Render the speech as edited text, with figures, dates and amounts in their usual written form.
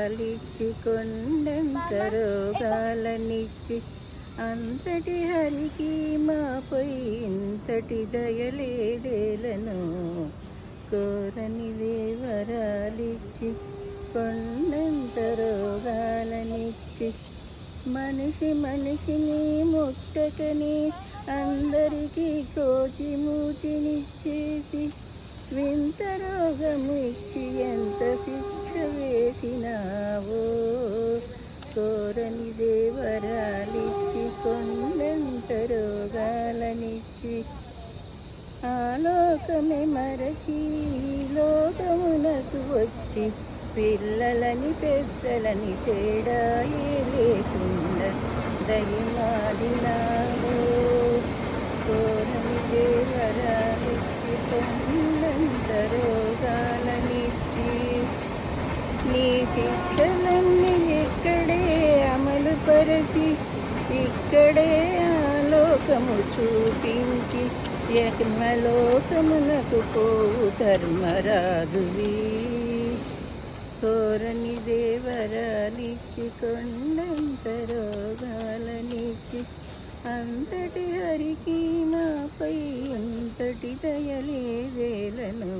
వరాలిచ్చి కొండంత రోగాలనిచ్చి అంతటి హరికి మాపై ఇంతటి దయలేదేలను కోరనివే వరాలిచ్చి కొండంత రోగాలనిచ్చి మనిషి మనిషిని ముట్టకని అందరికీ కోతి మూతినిచ్చేసి వింత రోగము ఇచ్చి ఎంత శిక్ష వేసినావో కోరనిదే వరాలిచ్చి కొండంత రోగాలనిచ్చి ఆలోకమే మరచి లోకమునకు వచ్చి పిల్లలని పెద్దలని తేడాయే లేకుండా దయమాడినావో కోరనిదే వరాలిచ్చి కొండంత రోగాలనిచ్చి నీ శిక్షలన్నీ ఎక్కడే అమలు పరచి ఇక్కడే ఆలోకము చూపించి యజ్ఞలోకమునకు పోవు ధర్మరాజువి కోరనిదే వరాలిచ్చి కొండంత రోగాలనిచ్చి అంతటి హరికి మాపై ఇంతటి దయలేదేలను